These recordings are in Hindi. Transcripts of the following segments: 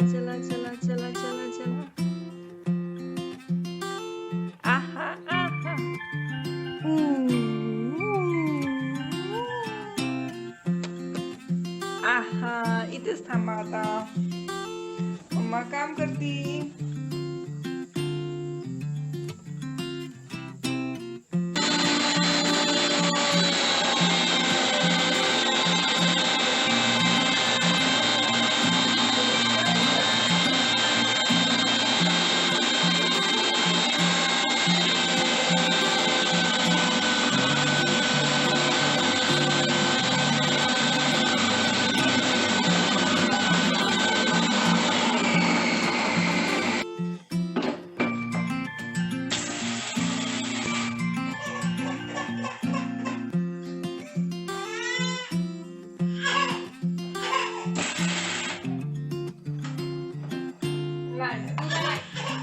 चला चला चला चला चला। आहा आहा। आहा, इथेच थांबा आता, मम्मा काम करती।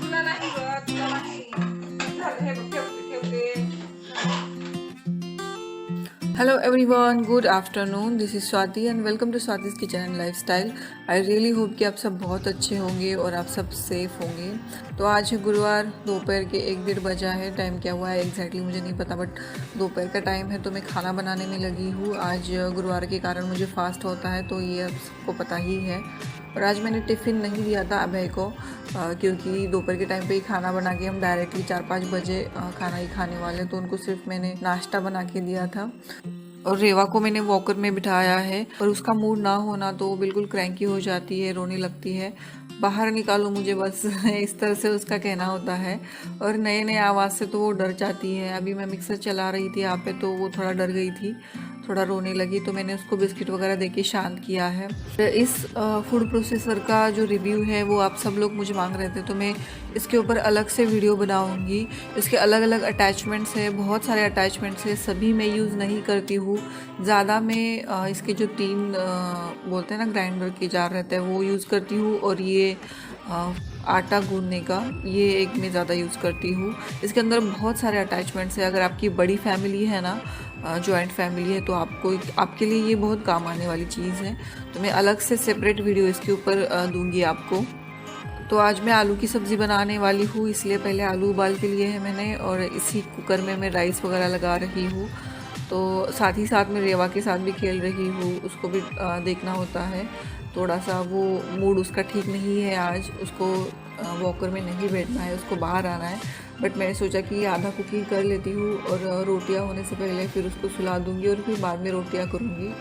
तुला नाही ग, तुला नाही। हे ठेवते। Hello everyone, good afternoon. This is Swati and welcome to Swati's Kitchen and Lifestyle. I really hope कि आप सब बहुत अच्छे होंगे और आप सब सेफ होंगे। तो आज है गुरुवार, दोपहर के 1-1:30 बजा है। टाइम क्या हुआ है एग्जैक्टली मुझे नहीं पता, बट दोपहर का टाइम है तो मैं खाना बनाने में लगी हूँ। आज गुरुवार के कारण मुझे फास्ट होता है तो ये आप सबको पता ही है। और आज मैंने टिफ़िन नहीं दिया था अभय को क्योंकि दोपहर के टाइम पे ही खाना बना के हम डायरेक्टली 4-5 बजे खाना ही खाने वाले, तो उनको सिर्फ मैंने नाश्ता बना के दिया था। और रेवा को मैंने वॉकर में बिठाया है, पर उसका मूड ना होना तो बिल्कुल क्रैंकी हो जाती है, रोने लगती है। बाहर निकालो मुझे बस इस तरह से उसका कहना होता है। और नए नए आवाज़ से तो वो डर जाती है। अभी मैं मिक्सर चला रही थी यहाँ पे तो वो थोड़ा डर गई थी, थोड़ा रोने लगी, तो मैंने उसको बिस्किट वगैरह देके शांत किया है। इस फूड प्रोसेसर का जो रिव्यू है वो आप सब लोग मुझे मांग रहे थे, तो मैं इसके ऊपर अलग से वीडियो बनाऊंगी। इसके अलग अलग अटैचमेंट्स है, बहुत सारे अटैचमेंट्स है, सभी मैं यूज़ नहीं करती हूँ। ज़्यादा मैं इसके जो 3 बोलते हैं ना ग्राइंडर के जार रहते हैं वो यूज़ करती हूँ, और ये आटा गूंदने का ये एक मैं ज़्यादा यूज़ करती हूँ। इसके अंदर बहुत सारे अटैचमेंट्स है। अगर आपकी बड़ी फैमिली है ना, जॉइंट फैमिली है, तो आपके लिए ये बहुत काम आने वाली चीज़ है। तो मैं अलग से सेपरेट वीडियो इसके ऊपर दूंगी आपको। तो आज मैं आलू की सब्ज़ी बनाने वाली हूँ, इसलिए पहले आलू उबाल के लिए है मैंने, और इसी कुकर में मैं राइस वगैरह लगा रही हूँ। तो साथ ही साथ मैं रेवा के साथ भी खेल रही हूँ, उसको भी देखना होता है। थोड़ा सा वो मूड उसका ठीक नहीं है आज, उसको वॉकर में नहीं बैठना है, उसको बाहर आना है। बट मैंने सोचा कि आधा कुकिंग कर लेती हूँ और रोटियाँ होने से पहले फिर उसको सुला दूँगी और फिर बाद में रोटियाँ करूँगी।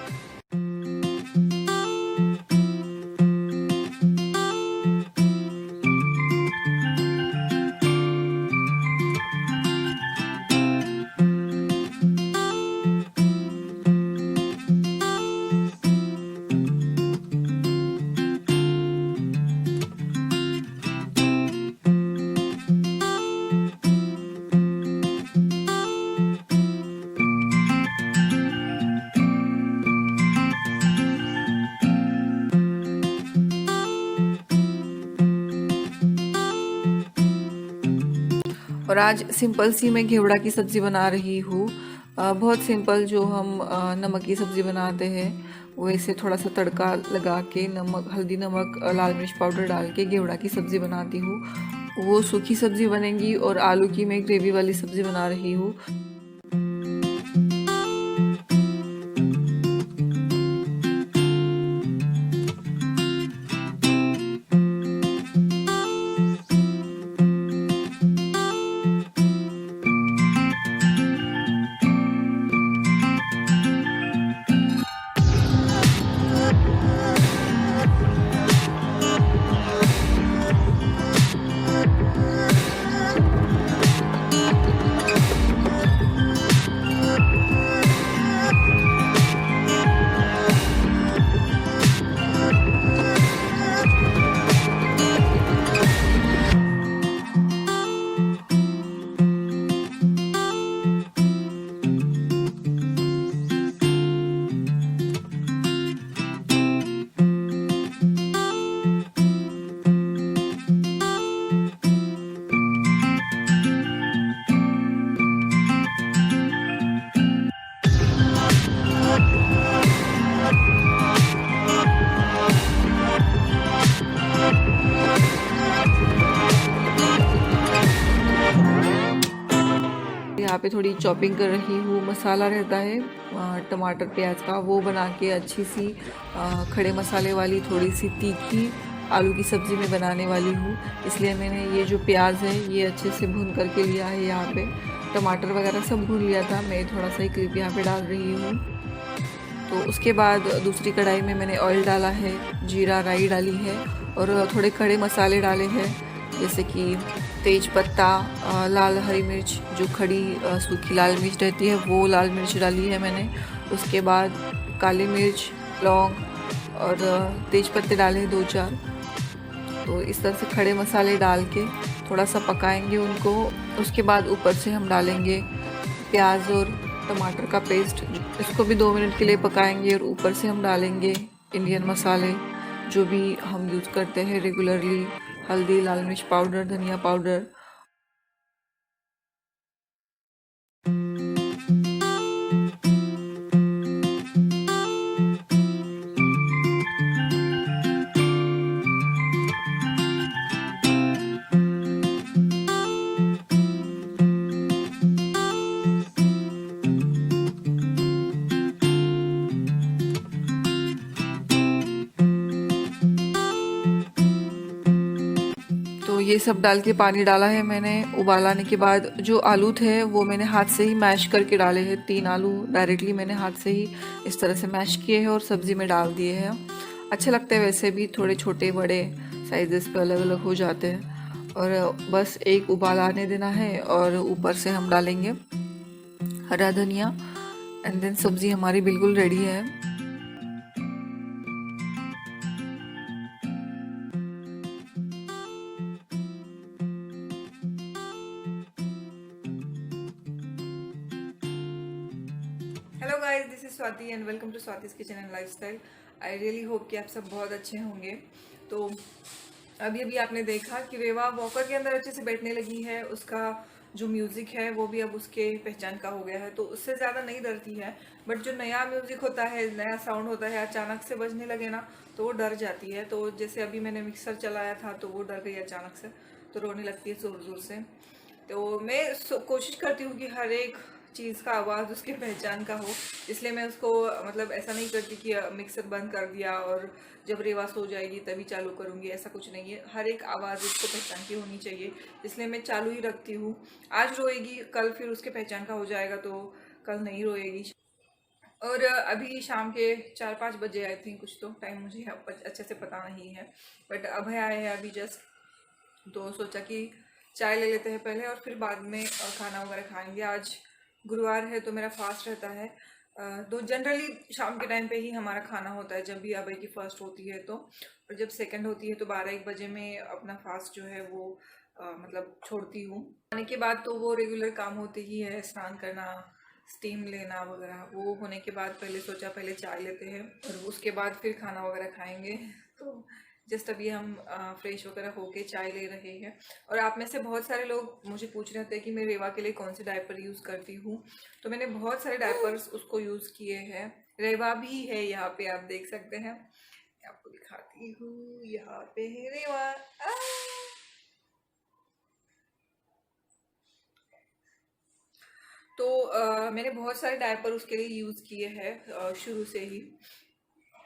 और आज सिंपल सी मैं घेवड़ा की सब्ज़ी बना रही हूँ। बहुत सिंपल, जो हम नमक की सब्ज़ी बनाते हैं वैसे थोड़ा सा तड़का लगा के नमक, हल्दी, नमक, लाल मिर्च पाउडर डाल के घेवड़ा की सब्ज़ी बनाती हूँ। वो सूखी सब्ज़ी बनेगी और आलू की मैं ग्रेवी वाली सब्ज़ी बना रही हूँ। यहाँ पे थोड़ी चॉपिंग कर रही हूँ। मसाला रहता है टमाटर प्याज का, वो बना के अच्छी सी खड़े मसाले वाली थोड़ी सी तीखी आलू की सब्ज़ी में बनाने वाली हूँ। इसलिए मैंने ये जो प्याज है ये अच्छे से भून करके लिया है। यहाँ पे टमाटर वगैरह सब भून लिया था, मैं थोड़ा सा ही क्लिप यहाँ पे डाल रही हूँ। तो उसके बाद दूसरी कढ़ाई में मैंने ऑयल डाला है, जीरा राई डाली है और थोड़े खड़े मसाले डाले हैं, जैसे कि तेज पत्ता, लाल हरी मिर्च, जो खड़ी सूखी लाल मिर्च रहती है वो लाल मिर्च डाली है मैंने। उसके बाद काली मिर्च, लौंग और तेज पत्ते डाले हैं 2-4। तो इस तरह से खड़े मसाले डाल के थोड़ा सा पकाएंगे उनको। उसके बाद ऊपर से हम डालेंगे प्याज और टमाटर का पेस्ट, इसको भी 2 मिनट के लिए पकाएंगे और ऊपर से हम डालेंगे इंडियन मसाले जो भी हम यूज़ करते हैं रेगुलरली, हल्दी, लाल मिर्च पाउडर, धनिया पाउडर। तो ये सब डाल के पानी डाला है मैंने। उबाल आने के बाद जो आलू थे वो मैंने हाथ से ही मैश करके डाले हैं। 3 आलू डायरेक्टली मैंने हाथ से ही इस तरह से मैश किए हैं और सब्ज़ी में डाल दिए हैं। अच्छे लगते हैं वैसे भी, थोड़े छोटे बड़े साइजेस पे अलग अलग हो जाते हैं। और बस एक उबाल आने देना है और ऊपर से हम डालेंगे हरा धनिया एंड देन सब्ज़ी हमारी बिल्कुल रेडी है। Hello guys, this is Swati and welcome to Swati's kitchen and lifestyle. I really hope कि आप सब बहुत अच्छे होंगे। तो अभी अभी आपने देखा कि रेवा वॉकर के अंदर अच्छे से बैठने लगी है। उसका जो म्यूज़िक है वो भी अब उसके पहचान का हो गया है, तो उससे ज़्यादा नहीं डरती है। बट जो नया म्यूज़िक होता है, नया साउंड होता है, अचानक से बजने लगे ना तो वो डर जाती है। तो जैसे अभी मैंने मिक्सर चलाया था तो वो डर गई अचानक से, तो रोने लगती है ज़ोर ज़ोर से। तो मैं कोशिश करती हूँ कि हर एक चीज़ का आवाज़ उसके पहचान का हो, इसलिए मैं उसको मतलब ऐसा नहीं करती कि मिक्सर बंद कर दिया और जब रेवा सो जाएगी तभी चालू करूँगी, ऐसा कुछ नहीं है। हर एक आवाज़ उसको पहचान की होनी चाहिए, इसलिए मैं चालू ही रखती हूँ। आज रोएगी, कल फिर उसके पहचान का हो जाएगा तो कल नहीं रोएगी। और अभी शाम के 4-5 बजे आई थिंक, कुछ तो टाइम मुझे अच्छे से पता नहीं है, बट अभय आए हैं अभी जस्ट, तो सोचा कि चाय ले लेते हैं पहले और फिर बाद में खाना वगैरह खाएंगे। आज गुरुवार है तो मेरा फास्ट रहता है। तो जनरली शाम के टाइम पे ही हमारा खाना होता है, जब भी अभय की फर्स्ट होती है तो, और जब सेकंड होती है तो 12-1 बजे में अपना फास्ट जो है वो मतलब छोड़ती हूँ। आने के बाद तो वो रेगुलर काम होते ही है, स्नान करना, स्टीम लेना वगैरह। वो होने के बाद पहले सोचा पहले चाय लेते हैं और उसके बाद फिर खाना वगैरह खाएंगे। तो जस्ट अभी हम फ्रेश वगैरह होके चाय ले रहे हैं। और आप में से बहुत सारे लोग मुझे पूछ रहे थे कि मैं रेवा के लिए कौन से डायपर यूज़ करती हूँ, तो मैंने बहुत सारे डायपर्स उसको यूज़ किए हैं। रेवा भी है यहाँ पे, आप देख सकते हैं, आपको दिखाती हूँ, यहाँ पे है रेवा। तो मैंने बहुत सारे डायपर उसके लिए यूज़ किए हैं शुरू से ही।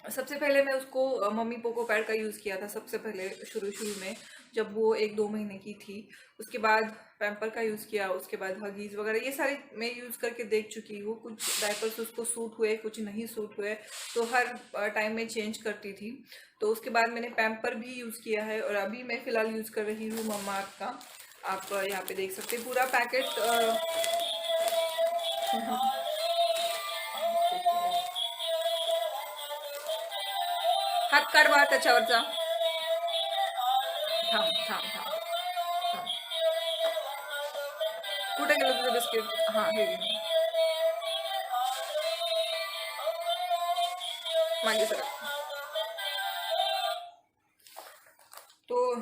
सबसे पहले मैं उसको मम्मी पोको पैड का यूज़ किया था सबसे पहले, शुरू में जब वो 1-2 महीने की थी। उसके बाद पैम्पर का यूज़ किया, उसके बाद हगीज़ वगैरह, ये सारे मैं यूज़ करके देख चुकी हूँ। कुछ डायपर्स उसको सूट हुए, कुछ नहीं सूट हुए, तो हर टाइम में चेंज करती थी। तो उसके बाद मैंने पैम्पर भी यूज़ किया है और अभी मैं फ़िलहाल यूज़ कर रही हूँ मम्माअर्थ का। आप यहाँ पे देख सकते हैं पूरा पैकेट। हात काढ बा त्याच्यावरचा, थांब थांब थांब थांब, कुठे गेलं तुझं बिस्किट? हां हे घे, मागे सर। तो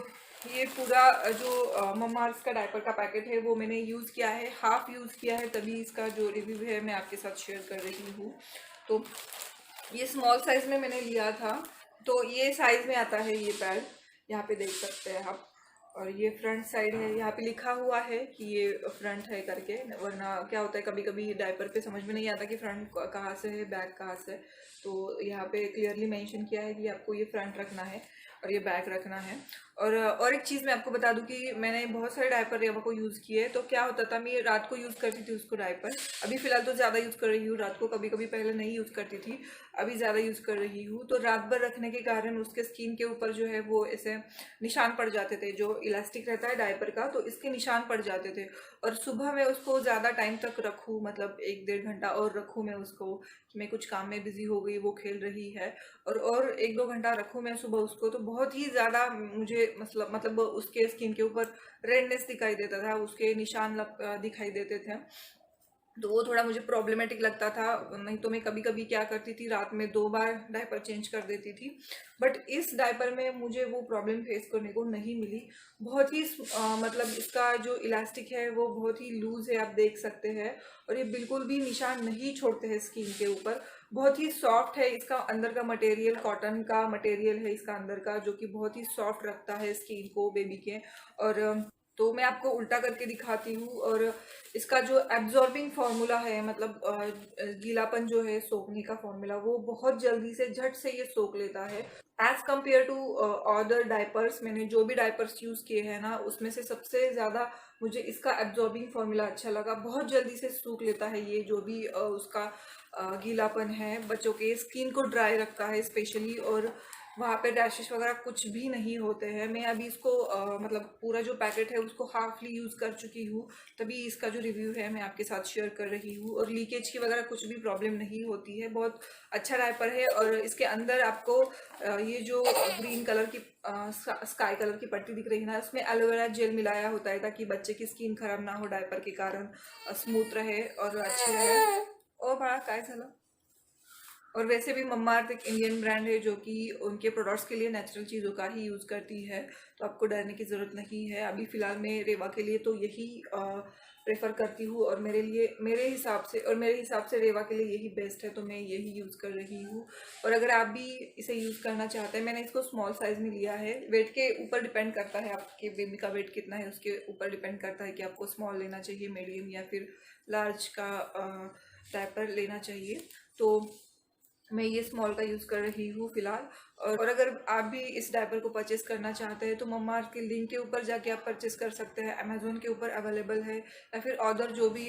ये पूरा जो मम्माअर्थ का डायपर का पैकेट है वो मैंने यूज़ किया है, हाफ यूज़ किया है, तभी इसका जो रिव्यू है मैं आपके साथ शेयर कर रही हूँ। तो ये स्मॉल साइज में मैंने लिया था, तो ये साइज में आता है ये पैड, यहाँ पे देख सकते हैं आप। और ये फ्रंट साइड है, यहाँ पे लिखा हुआ है कि ये फ्रंट है करके, वरना क्या होता है कभी कभी डायपर पे समझ में नहीं आता कि फ्रंट कहाँ से है बैक कहाँ से है। तो यहाँ पे क्लियरली मेंशन किया है कि आपको ये फ्रंट रखना है और ये बैक रखना है। और एक चीज़ मैं आपको बता दूं कि मैंने बहुत सारे डायपर रेवा को यूज़ किए। तो क्या होता था, मैं रात को यूज़ करती थी उसको डायपर, अभी फ़िलहाल तो ज़्यादा यूज़ कर रही हूँ रात को, कभी कभी पहले नहीं यूज़ करती थी, अभी ज़्यादा यूज़ कर रही हूँ। तो रात भर रखने के कारण उसके स्किन के ऊपर जो है वो ऐसे निशान पड़ जाते थे, जो इलास्टिक रहता है डायपर का तो इसके निशान पड़ जाते थे। और सुबह मैं उसको ज़्यादा टाइम तक रखूँ, मतलब 1-1.5 घंटा और रखूँ मैं उसको, कि मैं कुछ काम में बिजी हो गई, वो खेल रही है, और 1-2 घंटा रखूँ मैं सुबह उसको, तो बहुत ही ज़्यादा मुझे मतलब उसके स्किन के ऊपर रेडनेस दिखाई देता था, उसके निशान दिखाई देते थे। तो वो थोड़ा मुझे प्रॉब्लमेटिक लगता था। नहीं तो मैं कभी कभी क्या करती थी, रात में 2 बार डायपर चेंज कर देती थी। बट इस डायपर में मुझे वो प्रॉब्लम फेस करने को नहीं मिली। बहुत ही मतलब इसका जो इलास्टिक है वो बहुत ही लूज है, आप देख सकते हैं, और ये बिल्कुल भी निशान नहीं छोड़ते हैं स्किन के ऊपर। बहुत ही सॉफ्ट है, इसका अंदर का मटेरियल कॉटन का मटेरियल है इसका अंदर का, जो कि बहुत ही सॉफ्ट रखता है स्किन को बेबी के। और तो मैं आपको उल्टा करके दिखाती हूँ। और इसका जो एब्जॉर्बिंग फार्मूला है, मतलब गीलापन जो है सोखने का फार्मूला, वो बहुत जल्दी से झट से ये सोख लेता है as compare to other diapers. मैंने जो भी डायपर्स यूज़ किए हैं ना, उसमें से सबसे ज़्यादा मुझे इसका एब्जॉर्बिंग फार्मूला अच्छा लगा। बहुत जल्दी से सूख लेता है ये, जो भी उसका गीलापन है, बच्चों के स्किन को ड्राई रखता है स्पेशली, और वहाँ पे रैशेस वगैरह कुछ भी नहीं होते हैं। मैं अभी इसको मतलब पूरा जो पैकेट है उसको हाफली यूज़ कर चुकी हूँ, तभी इसका जो रिव्यू है मैं आपके साथ शेयर कर रही हूँ। और लीकेज की वगैरह कुछ भी प्रॉब्लम नहीं होती है, बहुत अच्छा डायपर है। और इसके अंदर आपको ये जो ग्रीन कलर की स्काई कलर की पट्टी दिख रही है ना, उसमें एलोवेरा जेल मिलाया होता है ताकि बच्चे की स्किन खराब ना हो डायपर के कारण, स्मूथ रहे और अच्छी रहे। और बड़ा काय झाला। और वैसे भी मम्माअर्थ एक इंडियन ब्रांड है जो कि उनके प्रोडक्ट्स के लिए नेचुरल चीज़ों का ही यूज़ करती है, तो आपको डरने की ज़रूरत नहीं है। अभी फ़िलहाल मैं रेवा के लिए तो यही प्रेफर करती हूँ, और मेरे हिसाब से रेवा के लिए यही बेस्ट है, तो मैं यही यूज़ कर रही हूँ। और अगर आप भी इसे यूज़ करना चाहते हैं, मैंने इसको स्मॉल साइज़ में लिया है। वेट के ऊपर डिपेंड करता है, आपके बेबी का वेट कितना है उसके ऊपर डिपेंड करता है कि आपको स्मॉल लेना चाहिए, मीडियम या फिर लार्ज का डायपर लेना चाहिए। तो मैं ये स्मॉल का यूज़ कर रही हूँ फ़िलहाल। और अगर आप भी इस डायपर को परचेस करना चाहते हैं तो मम्माअर्थ के लिंक के ऊपर जाके आप परचेस कर सकते हैं। अमेज़ोन के ऊपर अवेलेबल है, या फिर अदर जो भी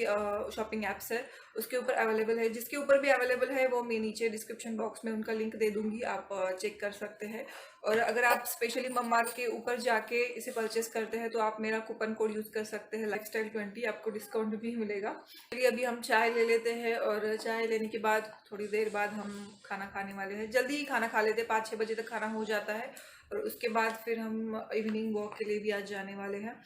शॉपिंग ऐप्स है उसके ऊपर अवेलेबल है। जिसके ऊपर भी अवेलेबल है वो मैं नीचे डिस्क्रिप्शन बॉक्स में उनका लिंक दे दूँगी, आप चेक कर सकते हैं। और अगर आप स्पेशली मम्माअर्थ के ऊपर जाके इसे परचेस करते हैं तो आप मेरा कूपन कोड यूज़ कर सकते हैं लाइफस्टाइल20, आपको डिस्काउंट भी मिलेगा। चलिए अभी हम चाय ले लेते हैं, और चाय लेने के बाद थोड़ी देर बाद हम खाना खाने वाले हैं। जल्दी ही खाना खा लेते हैं, 5-6 बजे तक खाना हो जाता है, और उसके बाद फिर हम इवनिंग वॉक के लिए भी आज जाने वाले हैं।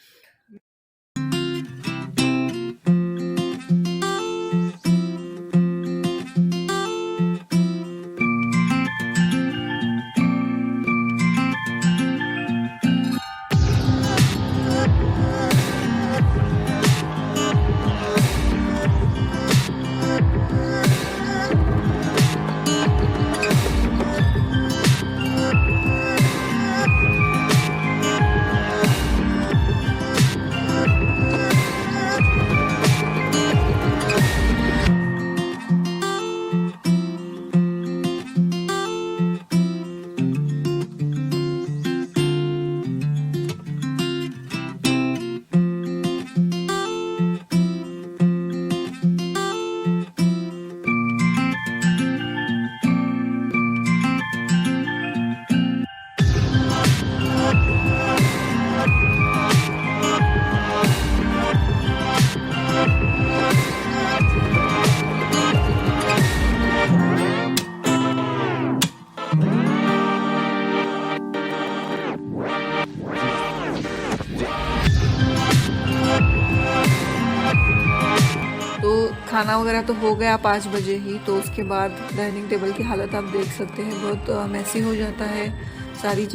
खाना वगैरह तो हो गया 5 बजे ही। तो उसके बाद डाइनिंग टेबल की हालत आप देख सकते हैं, बहुत मैसी हो जाता है। सारी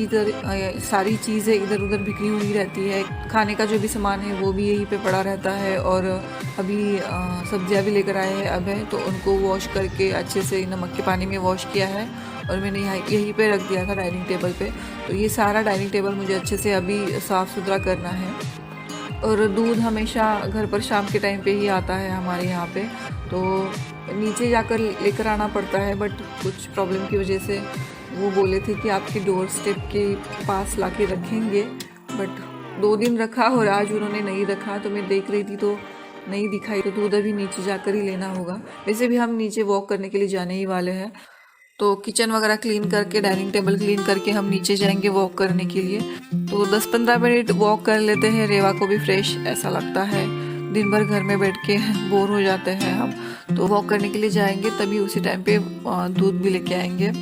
चीज़ें इधर उधर बिखरी हुई रहती है। खाने का जो भी सामान है वो भी यहीं पे पड़ा रहता है। और अभी सब्जियां भी लेकर आए हैं अब है, तो उनको वॉश करके अच्छे से नमक के पानी में वॉश किया है और मैंने यहीं पे रख दिया था डाइनिंग टेबल पे। तो ये सारा डाइनिंग टेबल मुझे अच्छे से अभी साफ़ सुथरा करना है। और दूध हमेशा घर पर शाम के टाइम पे ही आता है हमारे यहाँ पे, तो नीचे जाकर लेकर आना पड़ता है। बट कुछ प्रॉब्लम की वजह से वो बोले थे कि आपके डोर स्टेप के पास ला के रखेंगे, बट 2 दिन रखा और आज उन्होंने नहीं रखा। तो मैं देख रही थी तो नहीं दिखाई, तो दूध अभी नीचे जाकर ही लेना होगा। वैसे भी हम नीचे वॉक करने के लिए जाने ही वाले हैं, तो किचन वगैरह क्लीन करके, डाइनिंग टेबल क्लीन करके हम नीचे जाएंगे वॉक करने के लिए। तो 10-15 मिनट वॉक कर लेते हैं, रेवा को भी फ्रेश ऐसा लगता है। दिन भर घर में बैठ के बोर हो जाते हैं हम, तो वॉक करने के लिए जाएंगे, तभी उसी टाइम पे दूध भी लेके आएंगे।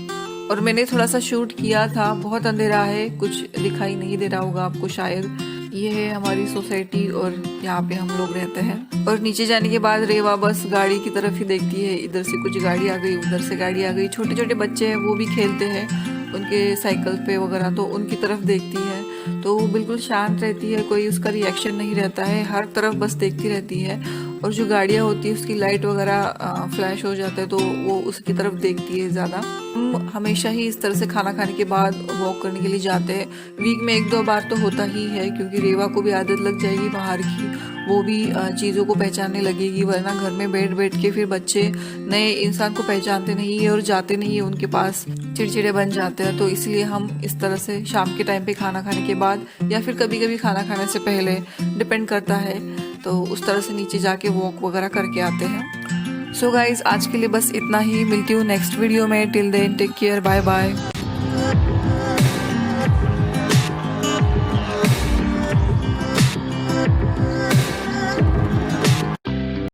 और मैंने थोड़ा सा शूट किया था, बहुत अंधेरा है, कुछ दिखाई नहीं दे रहा होगा आपको शायद। ये है हमारी सोसाइटी और यहाँ पे हम लोग रहते हैं। और नीचे जाने के बाद रेवा बस गाड़ी की तरफ ही देखती है, इधर से कुछ गाड़ी आ गई, उधर से गाड़ी आ गई। छोटे छोटे बच्चे हैं वो भी खेलते हैं उनके साइकिल पे वगैरह, तो उनकी तरफ देखती है। तो वो बिल्कुल शांत रहती है, कोई उसका रिएक्शन नहीं रहता है, हर तरफ बस देखती रहती है। और जो गाड़ियाँ होती है उसकी लाइट वगैरह फ्लैश हो जाता है तो वो उसकी तरफ देखती है ज़्यादा। हम हमेशा ही इस तरह से खाना खाने के बाद वॉक करने के लिए जाते हैं। वीक में 1-2 बार तो होता ही है, क्योंकि रेवा को भी आदत लग जाएगी बाहर की, वो भी चीज़ों को पहचानने लगेगी। वरना घर में बैठ बैठ के फिर बच्चे नए इंसान को पहचानते नहीं है और जाते नहीं है उनके पास, चिड़चिड़े बन जाते हैं। तो इसलिए हम इस तरह से शाम के टाइम पे खाना खाने के बाद या फिर कभी कभी खाना खाने से पहले, डिपेंड करता है, तो उस तरह से नीचे जाके वॉक वगैरह करके आते हैं। सो गाइज, आज के लिए बस इतना ही। मिलती हूँ नेक्स्ट वीडियो में। Till then take care, bye bye.